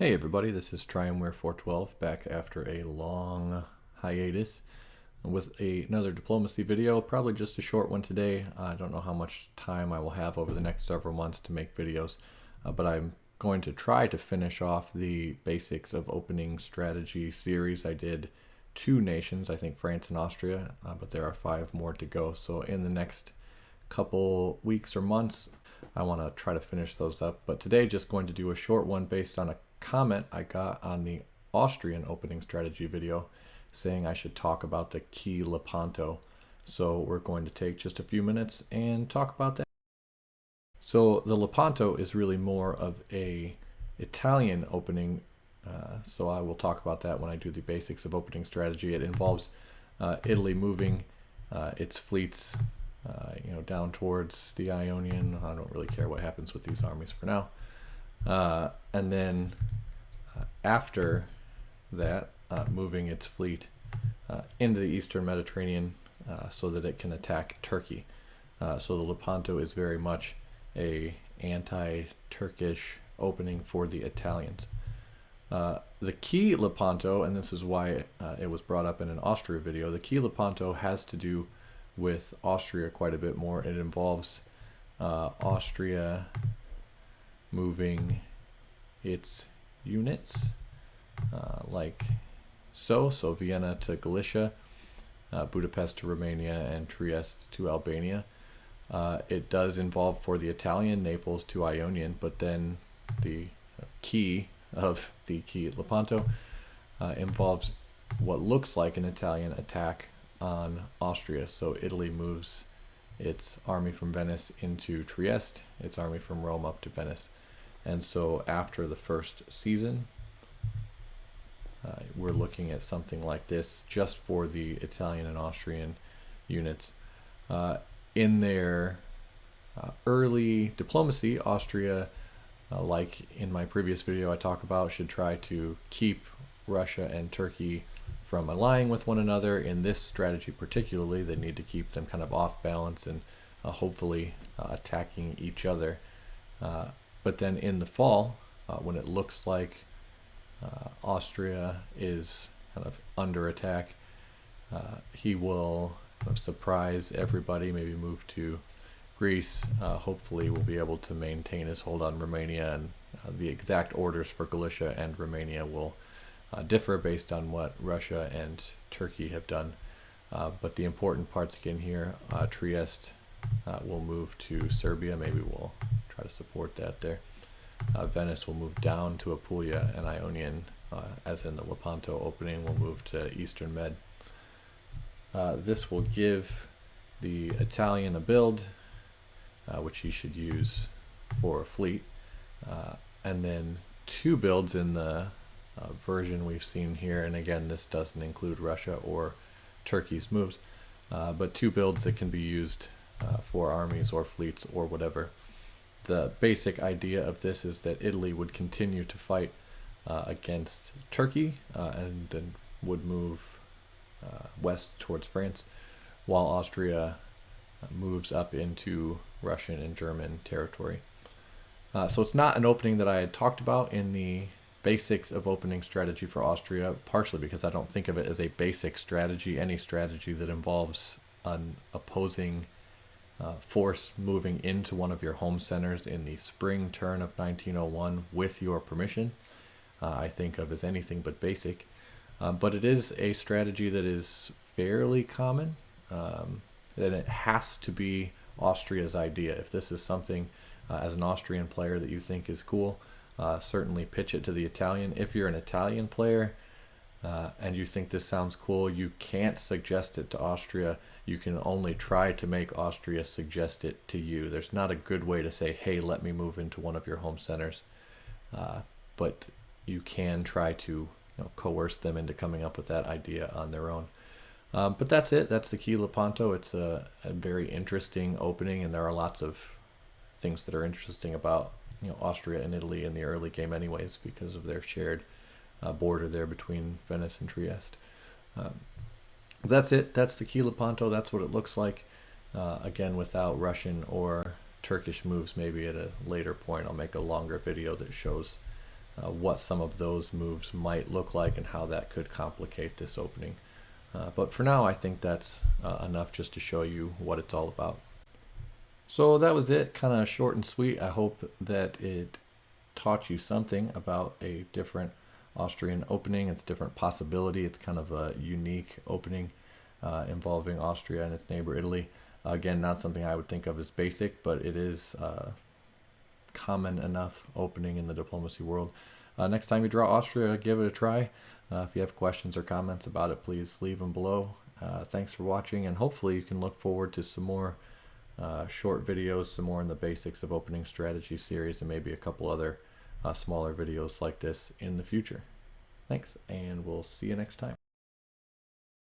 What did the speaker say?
Hey everybody, this is TryandWear412 back after a long hiatus with another diplomacy video, probably just a short one today. I don't know how much time I will have over the next several months to make videos, but I'm going to try to finish off the basics of opening strategy series. I did 2 nations, I think France and Austria, but there are 5 more to go. So in the next couple weeks or months, I want to try to finish those up. But today, just going to do a short one based on a comment I got on the Austrian opening strategy video saying I should talk about the Key Lepanto. So we're going to take just a few minutes and talk about that. So the Lepanto is really more of a Italian opening, so I will talk about that when I do the basics of opening strategy. It involves Italy moving its fleets down towards the Ionian. I don't really care what happens with these armies for now. And then after that, moving its fleet into the Eastern Mediterranean so that it can attack Turkey. So the Lepanto is very much a anti-Turkish opening for the Italians. The Key Lepanto, and this is why it was brought up in an Austria video, the Key Lepanto has to do with Austria quite a bit more. It involves Austria moving its units like so Vienna to Galicia, Budapest to Romania, and Trieste to Albania. It does involve for the Italian Naples to Ionian, but then the key of the Key Lepanto involves what looks like an Italian attack on Austria. So Italy moves its army from Venice into Trieste, its army from Rome up to Venice. And so after the first season, we're looking at something like this just for the Italian and Austrian units. In their early diplomacy, Austria, like in my previous video I talk about, should try to keep Russia and Turkey from allying with one another. In this strategy particularly, they need to keep them kind of off balance and hopefully attacking each other. But then in the fall, when it looks like Austria is kind of under attack, he will kind of surprise everybody, maybe move to Greece. Hopefully will be able to maintain his hold on Romania, and the exact orders for Galicia and Romania will differ based on what Russia and Turkey have done. But the important parts again here, Trieste will move to Serbia. Maybe we'll try to support that there. Venice will move down to Apulia, and Ionian, as in the Lepanto opening, will move to Eastern Med. This will give the Italian a build, which he should use for a fleet, and then 2 builds in the version we've seen here. And again, this doesn't include Russia or Turkey's moves, but 2 builds that can be used for armies or fleets or whatever. The basic idea of this is that Italy would continue to fight against Turkey and then would move west towards France, while Austria moves up into Russian and German territory. So it's not an opening that I had talked about in the basics of opening strategy for Austria, partially because I don't think of it as a basic strategy. Any strategy that involves an opposing force moving into one of your home centers in the spring turn of 1901 with your permission, I think of as anything but basic. But it is a strategy that is fairly common, that it has to be Austria's idea. If this is something as an Austrian player that you think is cool, certainly pitch it to the Italian. If you're an Italian player and you think this sounds cool, you can't suggest it to Austria. You can only try to make Austria suggest it to you. There's not a good way to say, hey, let me move into one of your home centers. But you can try to coerce them into coming up with that idea on their own. But that's it. That's the Key Lepanto. It's a very interesting opening, and there are lots of things that are interesting about Austria and Italy in the early game anyways, because of their shared border there between Venice and Trieste. That's it. That's the Key Lepanto. That's what it looks like. Again, without Russian or Turkish moves. Maybe at a later point I'll make a longer video that shows what some of those moves might look like and how that could complicate this opening. But for now, I think that's enough just to show you what it's all about. So that was it, kind of short and sweet. I hope that it taught you something about a different Austrian opening. It's a different possibility. It's kind of a unique opening involving Austria and its neighbor Italy. Again, not something I would think of as basic, but it is common enough opening in the diplomacy world. Next time you draw Austria, give it a try. If you have questions or comments about it, please leave them below. Thanks for watching, and hopefully you can look forward to some more short videos, some more in the basics of opening strategy series, and maybe a couple other smaller videos like this in the future. Thanks, and we'll see you next time.